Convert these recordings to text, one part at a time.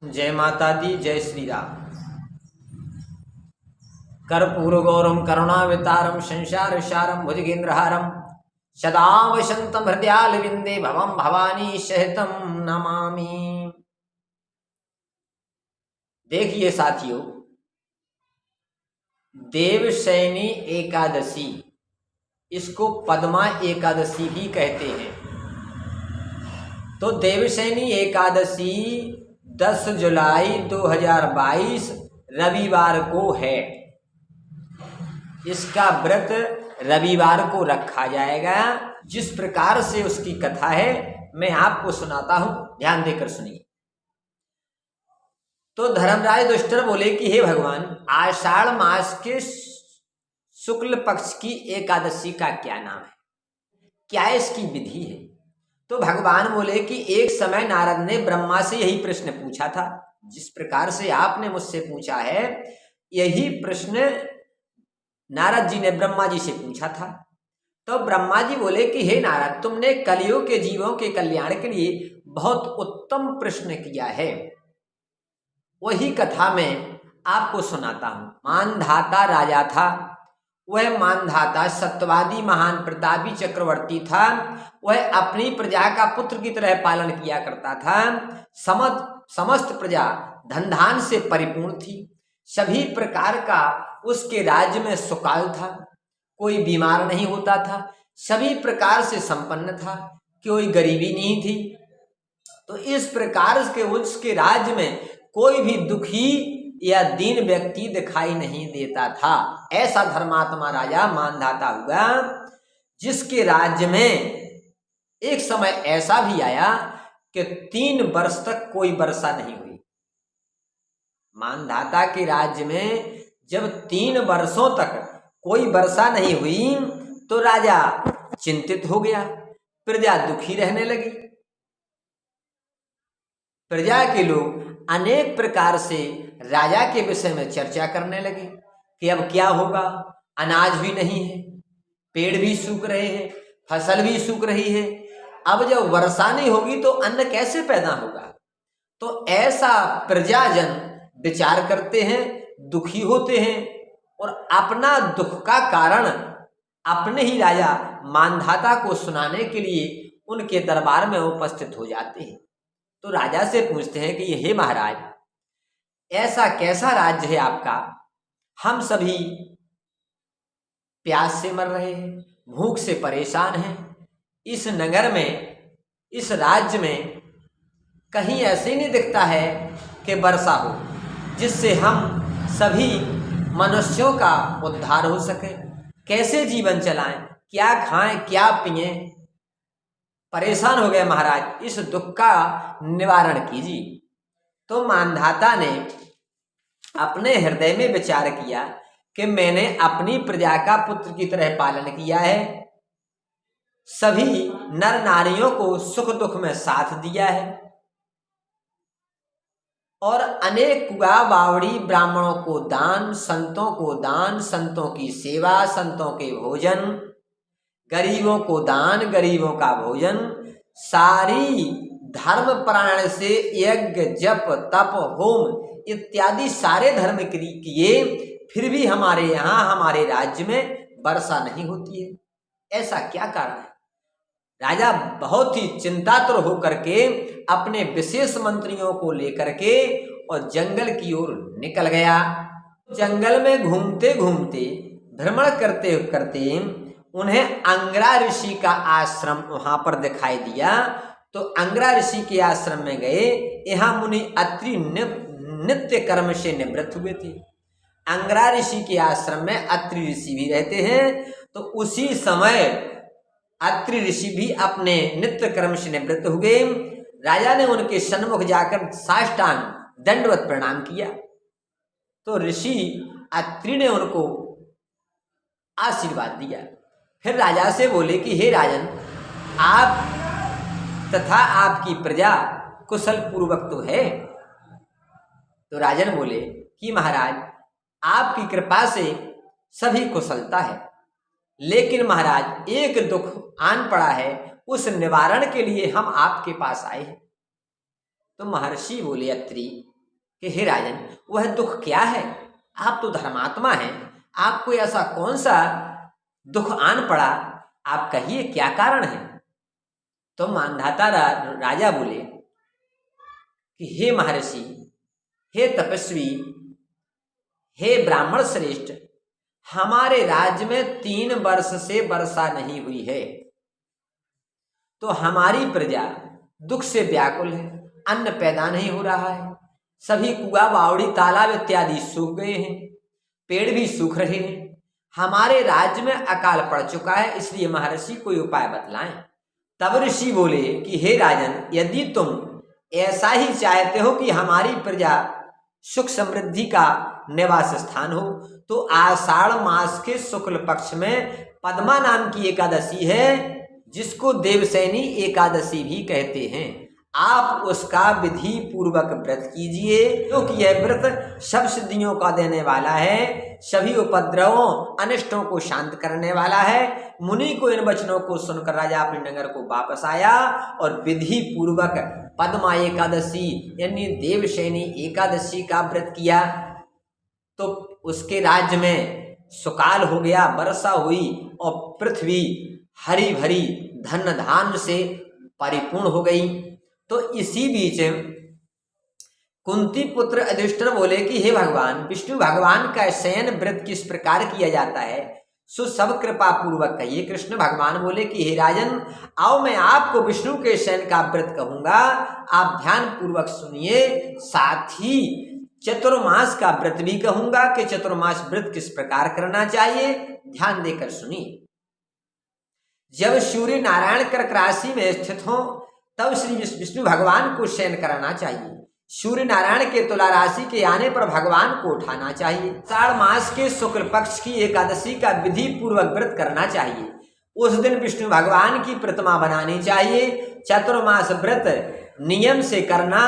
जय माता दी, जय श्री राम। कर्पूर गौरम करुणावतारम संसार सारम भुजगेंद्रहारम सदा वसंतम हृदयाल विंदे भवम भवानी सहितम नमामि। देखिए साथियों, देवशयनी एकादशी, इसको पद्मा एकादशी भी कहते हैं। तो देवशयनी एकादशी 10 जुलाई 2022 रविवार को है। इसका व्रत रविवार को रखा जाएगा। जिस प्रकार से उसकी कथा है मैं आपको सुनाता हूं, ध्यान देकर सुनिए। तो धर्मराज दुष्टर बोले कि हे भगवान, आषाढ़ मास के शुक्ल पक्ष की एकादशी का क्या नाम है, क्या इसकी विधि है? तो भगवान बोले कि एक समय नारद ने ब्रह्मा से यही प्रश्न पूछा था। जिस प्रकार से आपने मुझसे पूछा है, यही प्रश्न नारद जी ने ब्रह्मा जी से पूछा था। तो ब्रह्मा जी बोले कि हे नारद, तुमने कलियुग के जीवों के कल्याण के लिए बहुत उत्तम प्रश्न किया है। वही कथा मैं आपको सुनाता हूं। मानधाता राजा था। वह मानधाता सत्यवादी महान प्रतापी चक्रवर्ती था। वह अपनी प्रजा का पुत्र की तरह पालन किया करता था। समस्त प्रजा धन धान से परिपूर्ण थी। सभी प्रकार का उसके राज्य में सुकाल था। कोई बीमार नहीं होता था। सभी प्रकार से संपन्न था। कोई गरीबी नहीं थी। तो इस प्रकार के उसके राज्य में कोई भी दुखी या दीन व्यक्ति दिखाई नहीं देता था। ऐसा धर्मात्मा राजा मानधाता हुआ, जिसके राज्य में एक समय ऐसा भी आया कि 3 वर्ष तक कोई वर्षा नहीं हुई। मानधाता के राज्य में जब 3 वर्षों तक कोई वर्षा नहीं हुई तो राजा चिंतित हो गया। प्रजा दुखी रहने लगी। प्रजा के लोग अनेक प्रकार से राजा के विषय में चर्चा करने लगे कि अब क्या होगा। अनाज भी नहीं है, पेड़ भी सूख रहे हैं, फसल भी सूख रही है। अब जब वर्षा नहीं होगी तो अन्न कैसे पैदा होगा? तो ऐसा प्रजाजन विचार करते हैं, दुखी होते हैं और अपना दुख का कारण अपने ही राजा मानधाता को सुनाने के लिए उनके दरबार में उपस्थित हो जाते हैं। तो राजा से पूछते हैं कि हे महाराज, ऐसा कैसा राज्य है आपका? हम सभी प्यास से मर रहे हैं, भूख से परेशान हैं। इस नगर में, इस राज्य में कहीं ऐसे नहीं दिखता है कि वर्षा हो जिससे हम सभी मनुष्यों का उद्धार हो सके। कैसे जीवन चलाएं, क्या खाएं, क्या पिएं? परेशान हो गए महाराज, इस दुख का निवारण कीजिए। तो मानधाता ने अपने हृदय में विचार किया कि मैंने अपनी प्रजा का पुत्र की तरह पालन किया है, सभी नर नारियों को सुख दुख में साथ दिया है और अनेक कुआ बावड़ी ब्राह्मणों को दान, संतों को दान, संतों की सेवा, संतों के भोजन, गरीबों को दान, गरीबों का भोजन, सारी धर्म प्राण से यज्ञ, जप, तप, होम इत्यादि सारे धर्म किए, फिर भी हमारे यहाँ, हमारे राज्य में वर्षा नहीं होती है। ऐसा क्या कारण है? राजा बहुत ही चिंतातुर होकर के अपने विशेष मंत्रियों को लेकर के और जंगल की ओर निकल गया। जंगल में घूमते घूमते, भ्रमण करते करते उन्हें अंगरा ऋषि का आश्रम वहां पर दिखाई दिया। तो अंगरा ऋषि के आश्रम में गए। यहाँ मुनि अत्रि नित्य कर्म से निवृत्त हुए थे। अंगरा ऋषि के आश्रम में अत्रि ऋषि भी रहते हैं। तो उसी समय अत्रि ऋषि भी अपने नित्य कर्म से निवृत्त हो गए। राजा ने उनके सन्मुख जाकर साष्टांग दंडवत प्रणाम किया। तो ऋषि अत्रि ने उनको आशीर्वाद दिया। फिर राजा से बोले कि हे राजन, आप तथा आपकी प्रजा कुशल पूर्वक तो है? तो राजन बोले कि महाराज, आपकी कृपा से सभी कुशलता है, लेकिन महाराज एक दुख आन पड़ा है, उस निवारण के लिए हम आपके पास आए हैं। तो महर्षि बोले अत्रि कि हे राजन, वह दुख क्या है? आप तो धर्मात्मा हैं, आपको ऐसा कौन सा दुख आन पड़ा? आप कहिए क्या कारण है? तो मानधाता राजा बोले कि हे महर्षि, हे तपस्वी, हे ब्राह्मण श्रेष्ठ, हमारे राज्य में 3 वर्ष से वर्षा नहीं हुई है, तो हमारी प्रजा दुख से व्याकुल है। अन्न पैदा नहीं हो रहा है, सभी कुआं बावड़ी तालाब इत्यादि सूख गए हैं, पेड़ भी सूख रहे हैं, हमारे राज्य में अकाल पड़ चुका है, इसलिए महर्षि कोई उपाय बतलाएं। तब ऋषि बोले कि हे राजन, यदि तुम ऐसा ही चाहते हो कि हमारी प्रजा सुख समृद्धि का निवास स्थान हो, तो आषाढ़ मास के शुक्ल पक्ष में पद्मा नाम की एकादशी है, जिसको देवसैनी एकादशी भी कहते हैं। आप उसका विधि पूर्वक व्रत कीजिए, क्योंकि यह व्रत सब सिद्धियों का देने वाला है, सभी उपद्रवों अनिष्टों को शांत करने वाला है। मुनि को इन वचनों को सुनकर राजा अपने नगर को वापस आया और विधि पूर्वक पद्मा एकादशी यानी देवसैनी एकादशी का व्रत किया। तो उसके राज्य में सुकाल हो गया, वर्षा हुई और पृथ्वी हरी भरी धन धान्य से परिपूर्ण हो गई। तो इसी बीच कुंती पुत्र युधिष्ठिर बोले कि हे भगवान, विष्णु भगवान का शयन व्रत किस प्रकार किया जाता है, सो सब कृपा पूर्वक कहिए। कृष्ण भगवान बोले कि हे राजन, आओ मैं आपको विष्णु के शयन का व्रत कहूंगा, आप ध्यान पूर्वक सुनिए। साथ ही चतुर्मास का व्रत भी कहूंगा कि चतुर्मास व्रत किस प्रकार करना चाहिए, ध्यान देकर सुनिए। जब सूर्य नारायण कर्क राशि में स्थित हो, तब श्री विष्णु भगवान को शयन कराना चाहिए। सूर्य नारायण के तुला राशि के आने पर भगवान को उठाना चाहिए। आषाढ़ मास के शुक्ल पक्ष की एकादशी का विधि पूर्वक व्रत करना चाहिए। उस दिन विष्णु भगवान की प्रतिमा बनानी चाहिए। चतुर्मास व्रत नियम से करना।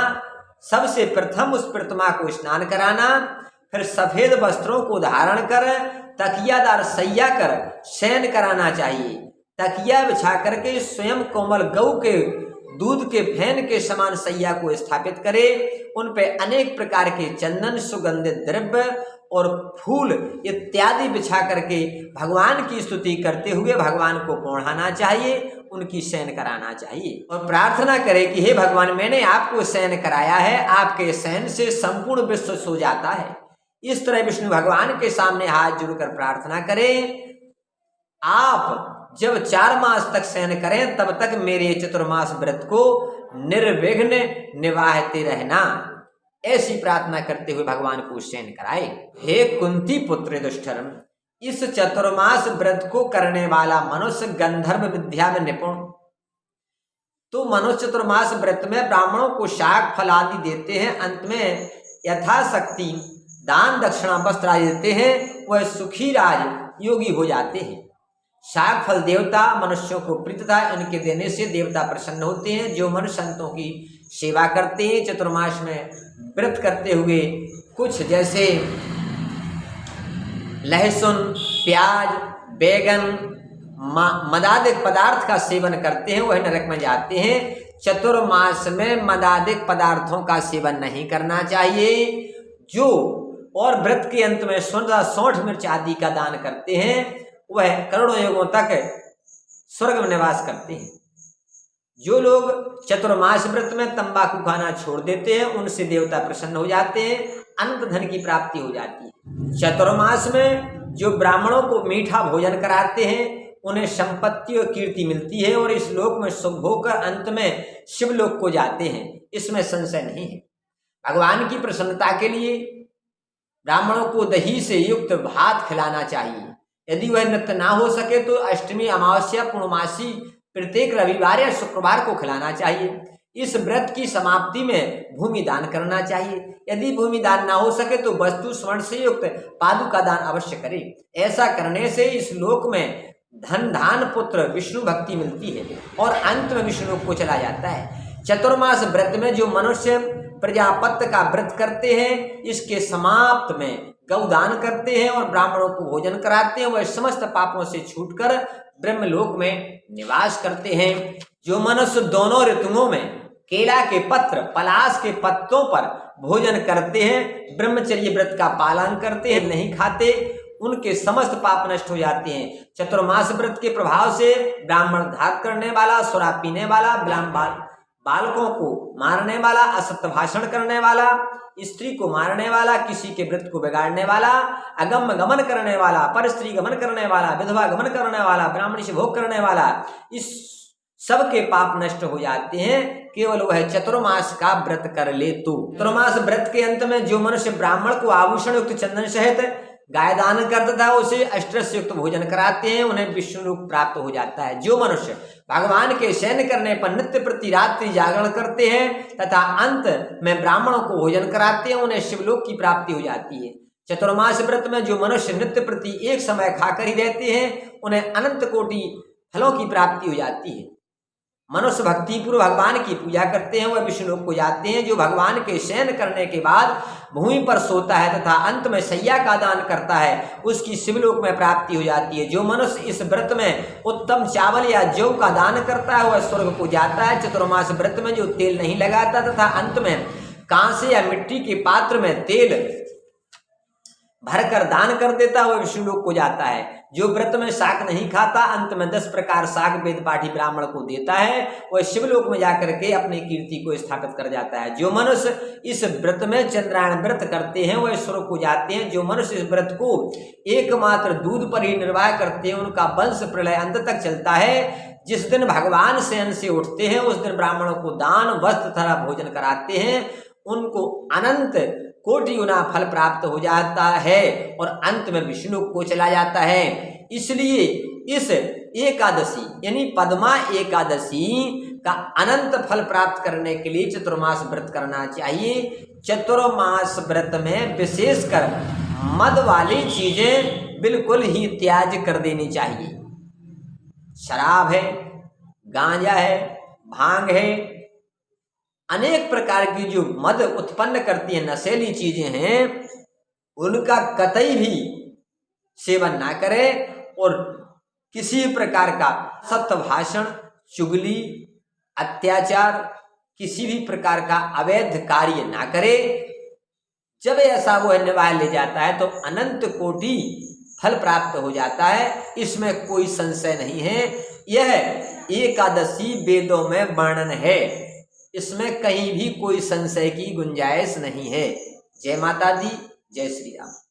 सबसे प्रथम उस प्रतिमा को स्नान कराना, फिर सफेद वस्त्रों को धारण कर तकियादार सैया कर शयन कराना चाहिए। तकिया बिछा करके स्वयं कोमल गौ के दूध के फैन के समान सैया को स्थापित करे, उन पे अनेक प्रकार के चंदन, सुगंधित द्रव्य और फूल इत्यादि बिछा करके भगवान की स्तुति करते हुए भगवान को पौढ़ाना चाहिए, उनकी शयन कराना चाहिए और प्रार्थना करे कि हे भगवान, मैंने आपको शयन कराया है, आपके शयन से संपूर्ण विश्व सो जाता है। इस तरह विष्णु भगवान के सामने हाथ जोड़कर प्रार्थना करें। आप जब 4 मास तक शयन करें, तब तक मेरे चतुर्मास व्रत को निर्विघ्न निभाते रहना, ऐसी प्रार्थना करते हुए भगवान को शयन कराए। हे कुंती पुत्र युधिष्ठिर, इस चतुर्मास व्रत को करने वाला मनुष्य गंधर्व विद्या में निपुण। तो मनुष्य चतुर्मास व्रत में ब्राह्मणों को शाक फल आदि देते हैं, अंत में यथाशक्ति दान दक्षिणा वस्त्र आदि देते हैं, वह सुखी राज योगी हो जाते हैं। शाक फल देवता मनुष्यों को प्रीत था, उनके देने से देवता प्रसन्न होते हैं। जो मनुष्य संतों की सेवा करते हैं, चतुर्मास में व्रत करते हुए कुछ जैसे लहसुन, प्याज, बैगन, मदादिक पदार्थ का सेवन करते हैं, वह नरक में जाते हैं। चतुर्मास में मदादिक पदार्थों का सेवन नहीं करना चाहिए। जो और व्रत के अंत में सौंठ मिर्च आदि का दान करते हैं, वह करोड़ों युगों तक स्वर्ग में निवास करते हैं। जो लोग चतुर्मास व्रत में तंबाकू खाना छोड़ देते हैं, उनसे देवता प्रसन्न हो जाते हैं, अनंत धन की प्राप्ति हो जाती है। चतुर्मास में जो ब्राह्मणों को मीठा भोजन कराते हैं, उन्हें संपत्ति और कीर्ति मिलती है और इस लोक में शुभ होकर अंत में शिवलोक को जाते हैं, इसमें संशय नहीं है। भगवान की प्रसन्नता के लिए ब्राह्मणों को दही से युक्त भात खिलाना चाहिए। यदि वह नित्य ना हो सके तो अष्टमी, अमावस्या, पूर्णमासी प्रत्येक रविवार या शुक्रवार को खिलाना चाहिए। इस व्रत की समाप्ति में भूमि दान करना चाहिए। यदि भूमि दान ना हो सके तो वस्तु स्वर्ण से युक्त पादुका दान अवश्य करे। ऐसा करने से इस लोक में धन धान पुत्र विष्णु भक्ति मिलती है और अंत में विष्णु लोक को चला जाता है। चतुर्मास व्रत में जो मनुष्य प्रजापत्य का व्रत करते हैं, इसके समाप्त में गौदान करते हैं और ब्राह्मणों को भोजन कराते हैं, वह समस्त पापों से छूटकर ब्रह्मलोक में निवास करते हैं। जो मनुष्य दोनों ऋतुओं में केला के पत्र, पलाश के पत्तों पर भोजन करते हैं, ब्रह्मचर्य व्रत का पालन करते हैं, नहीं खाते, उनके समस्त पाप नष्ट हो जाते हैं। चतुर्मास व्रत के प्रभाव से ब्राह्मण घात करने वाला, शराब पीने वाला, बालकों को मारने वाला, असत्य भाषण करने वाला, स्त्री को मारने वाला, किसी के व्रत को बिगाड़ने वाला, अगम गमन करने वाला, पर स्त्री गमन करने वाला, विधवा गमन करने वाला, ब्राह्मण से भोग करने वाला, इस सब के पाप नष्ट हो जाते हैं, केवल वह चतुर्मास का व्रत कर ले तो। चतुर्मास व्रत के अंत में जो मनुष्य ब्राह्मण को आभूषण युक्त चंदन सहित गाय दान करता था, उसे अष्टरस युक्त भोजन कराते हैं, उन्हें विष्णु रूप प्राप्त हो जाता है। जो मनुष्य भगवान के शयन करने पर नित्य प्रति रात्रि जागरण करते हैं तथा अंत में ब्राह्मणों को भोजन कराते हैं, उन्हें शिवलोक की प्राप्ति हो जाती है। चतुर्मास व्रत में जो मनुष्य नित्य प्रति एक समय खाकर ही रहते हैं, उन्हें अनंत कोटि फलों की प्राप्ति हो जाती है। मनुष्य भक्ति पूर्व भगवान की पूजा करते हैं, वह विष्णुलोक को जाते हैं। जो भगवान के शयन करने के बाद भूमि पर सोता है तथा अंत में शैया का दान करता है, उसकी शिवलोक में प्राप्ति हो जाती है। जो मनुष्य इस व्रत में उत्तम चावल या जौ का दान करता है, वह स्वर्ग को जाता है। चतुर्मास व्रत में जो तेल नहीं लगाता तथा अंत में कांसे या मिट्टी के पात्र में तेल भरकर दान कर देता है, वह विष्णुलोक को जाता है। जो व्रत में शाक नहीं खाता, अंत में 10 प्रकार शाक वेद पाठी ब्राह्मण को देता है, वह शिवलोक में जाकर के अपनी कीर्ति को स्थापित कर जाता है। जो मनुष्य इस व्रत में चंद्रायण व्रत करते हैं, वह स्वर्ग को जाते हैं। जो मनुष्य इस व्रत को एकमात्र दूध पर ही निर्वाह करते हैं, उनका वंश प्रलय अंत तक चलता है। जिस दिन भगवान शयन से उठते हैं, उस दिन ब्राह्मणों को दान, वस्त्र तथा भोजन कराते हैं, उनको अनंत कोटि गुना फल प्राप्त हो जाता है और अंत में विष्णु को चला जाता है। इसलिए इस एकादशी यानी पद्मा एकादशी का अनंत फल प्राप्त करने के लिए चतुर्मास व्रत करना चाहिए। चतुर्मास व्रत में विशेषकर मद वाली चीजें बिल्कुल ही त्याग कर देनी चाहिए। शराब है, गांजा है, भांग है, अनेक प्रकार की जो मद उत्पन्न करती है, नशीली चीजें हैं, उनका कतई भी सेवन ना करें और किसी प्रकार का सत्य भाषण, चुगली, अत्याचार, किसी भी प्रकार का अवैध कार्य ना करे। जब ऐसा वो निभा ले जाता है तो अनंत कोटि फल प्राप्त हो जाता है, इसमें कोई संशय नहीं है। यह एकादशी वेदों में वर्णन है, इसमें कहीं भी कोई संशय की गुंजाइश नहीं है। जय माता दी, जय श्री राम।